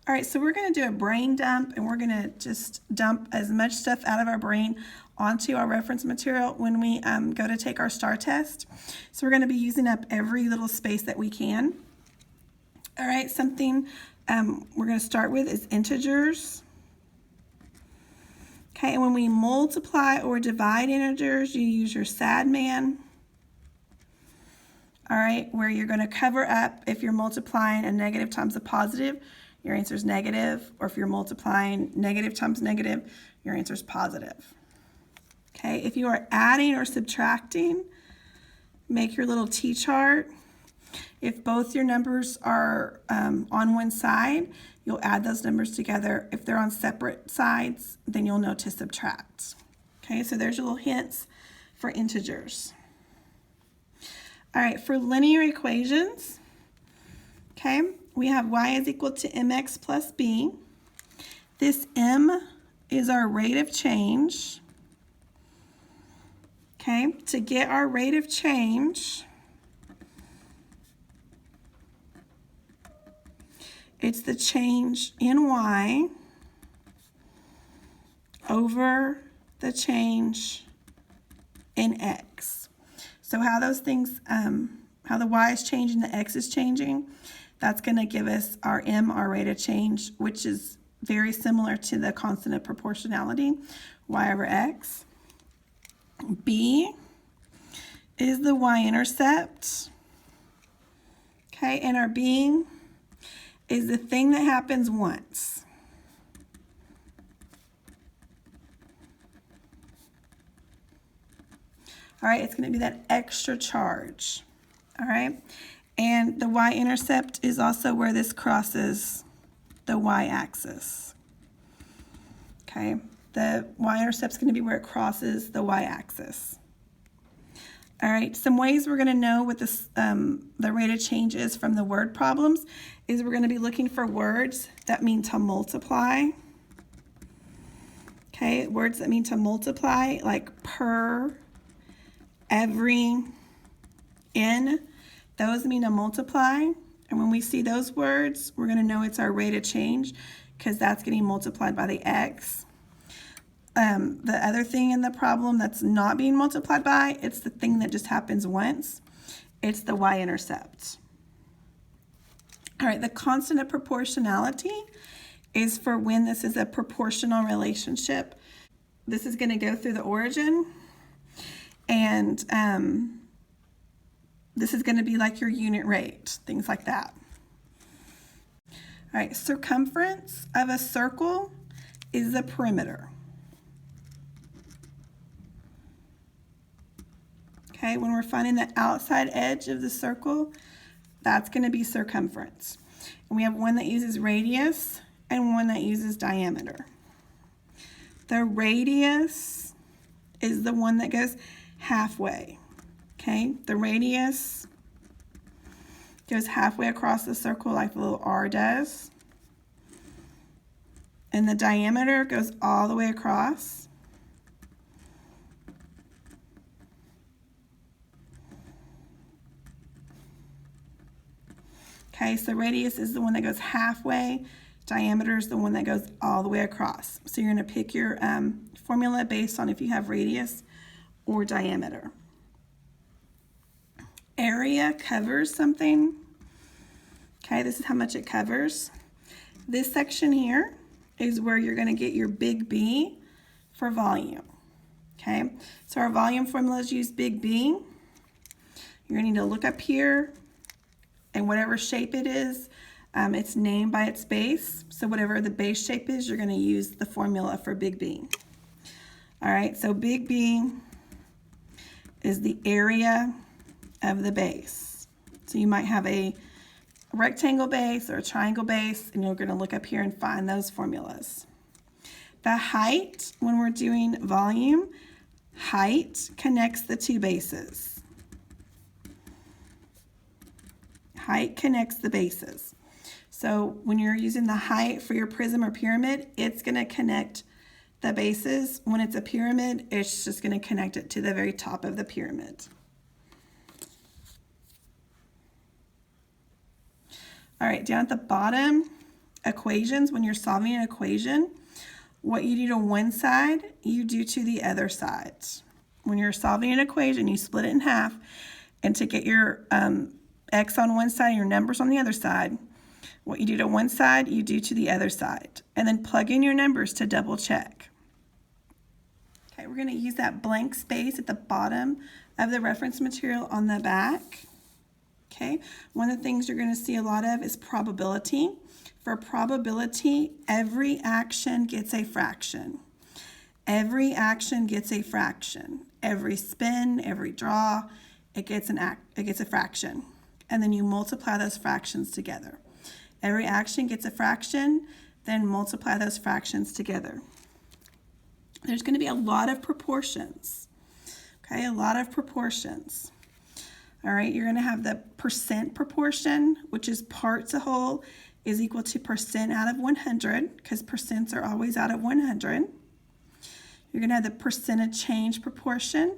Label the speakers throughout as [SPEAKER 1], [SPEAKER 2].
[SPEAKER 1] All right, so we're going to do a brain dump, and we're going to just dump as much stuff out of our brain onto our reference material when we go to take our STAR test. So we're going to be using up every little space that we can. All right, something we're going to start with is integers. Okay, and when we multiply or divide integers, you use your sad man. All right, where you're going to cover up if you're multiplying a negative times a positive, your answer is negative, or if you're multiplying negative times negative, your answer is positive. Okay, if you are adding or subtracting, make your little T-chart. If both your numbers are on one side, you'll add those numbers together. If they're on separate sides, then you'll know to subtract. Okay, so there's your little hints for integers. All right, for linear equations, okay, we have y is equal to mx plus b. This m is our rate of change. Okay, to get our rate of change, it's the change in y over the change in x. So how those things, how the y is changing, the x is changing, that's going to give us our m, our rate of change, which is very similar to the constant of proportionality, y over x. B is the y-intercept. Okay, and our b is the thing that happens once. All right, it's going to be that extra charge. All right, and the y-intercept is also where this crosses the y-axis. Okay, the y-intercept is going to be where it crosses the y-axis. All right, some ways we're going to know what this, the rate of change is from the word problems is we're going to be looking for words that mean to multiply. Okay, words that mean to multiply, like per, every, in, those mean to multiply. And when we see those words, we're going to know it's our rate of change because that's getting multiplied by the x. The other thing in the problem that's not being multiplied by, it's the thing that just happens once. It's the y-intercept. All right, the constant of proportionality is for when this is a proportional relationship. This is going to go through the origin, and this is going to be like your unit rate, things like that. All right, circumference of a circle is the perimeter. Okay, when we're finding the outside edge of the circle, that's going to be circumference. And we have one that uses radius and one that uses diameter. The radius is the one that goes halfway. Okay, the radius goes halfway across the circle like the little R does. And the diameter goes all the way across. Okay, so radius is the one that goes halfway. Diameter is the one that goes all the way across. So you're going to pick your formula based on if you have radius or diameter. Area covers something. Okay, this is how much it covers. This section here is where you're going to get your big B for volume. Okay, so our volume formulas use big B. You're going to need to look up here, and whatever shape it is, it's named by its base. So whatever the base shape is, you're going to use the formula for big B. All right, so big B is the area of the base. So you might have a rectangle base or a triangle base, and you're going to look up here and find those formulas. The height, when we're doing volume, height connects the two bases. Height connects the bases. So when you're using the height for your prism or pyramid, it's going to connect the bases. When it's a pyramid, it's just going to connect it to the very top of the pyramid. All right, down at the bottom, equations, when you're solving an equation, what you do to one side, you do to the other side. When you're solving an equation, you split it in half, and to get your x on one side and your numbers on the other side, what you do to one side, you do to the other side. And then plug in your numbers to double check. Okay, we're going to use that blank space at the bottom of the reference material on the back. Okay, one of the things you're going to see a lot of is probability. For probability, every action gets a fraction. Every action gets a fraction. Every spin, every draw, it gets a fraction. And then you multiply those fractions together. Every action gets a fraction, then multiply those fractions together. There's going to be a lot of proportions. Okay, a lot of proportions. All right, you're going to have the percent proportion, which is part to whole is equal to percent out of 100, because percents are always out of 100. You're going to have the percentage change proportion,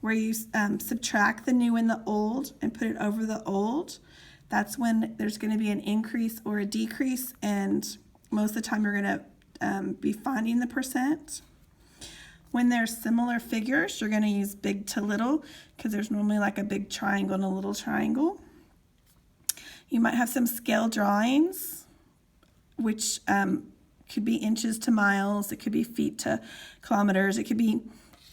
[SPEAKER 1] where you subtract the new and the old and put it over the old. That's when there's going to be an increase or a decrease, and most of the time you're going to be finding the percent. When there's similar figures, you're going to use big to little, because there's normally like a big triangle and a little triangle. You might have some scale drawings, which could be inches to miles, it could be feet to kilometers, it could be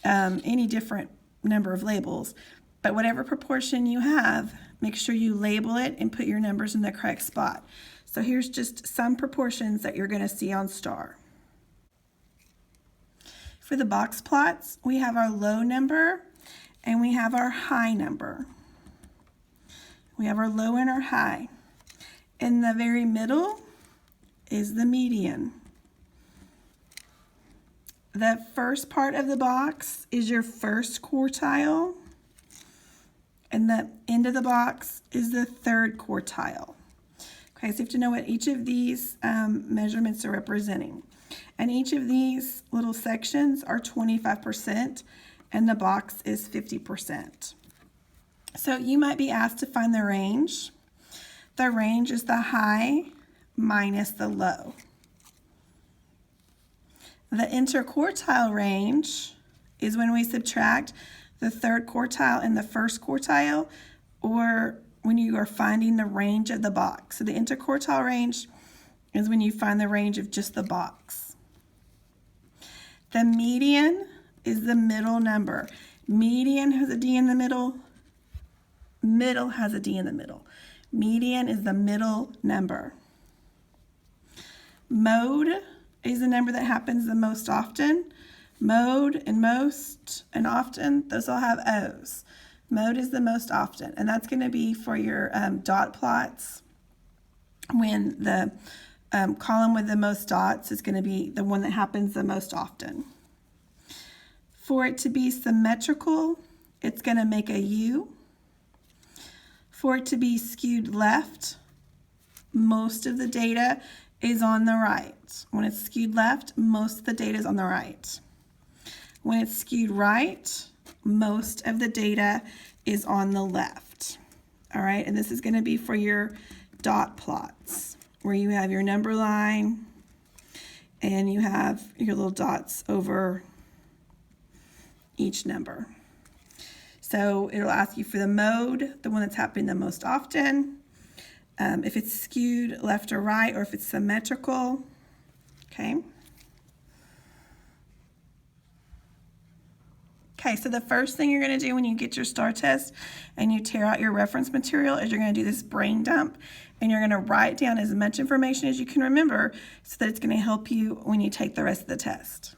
[SPEAKER 1] any different number of labels. But whatever proportion you have, make sure you label it and put your numbers in the correct spot. So here's just some proportions that you're going to see on STAR. For the box plots, we have our low number and we have our high number. We have our low and our high. In the very middle is the median. The first part of the box is your first quartile, and the end of the box is the third quartile. Okay, so you have to know what each of these measurements are representing. And each of these little sections are 25%, and the box is 50%. So you might be asked to find the range. The range is the high minus the low. The interquartile range is when we subtract the third quartile and the first quartile, or when you are finding the range of the box. So the interquartile range is when you find the range of just the box. The median is the middle number. Median has a D in the middle. Middle has a D in the middle. Median is the middle number. Mode is the number that happens the most often. Mode and most and often, those all have O's. Mode is the most often, and that's going to be for your dot plots. When the column with the most dots is going to be the one that happens the most often. For it to be symmetrical, it's going to make a U. For it to be skewed left, most of the data is on the right. When it's skewed left, most of the data is on the right. When it's skewed right, most of the data is on the left. All right, and this is going to be for your dot plots, where you have your number line and you have your little dots over each number. So it'll ask you for the mode, the one that's happening the most often, if it's skewed left or right, or if it's symmetrical. Okay. Okay, so the first thing you're going to do when you get your STAR test and you tear out your reference material is you're going to do this brain dump, and you're going to write down as much information as you can remember so that it's going to help you when you take the rest of the test.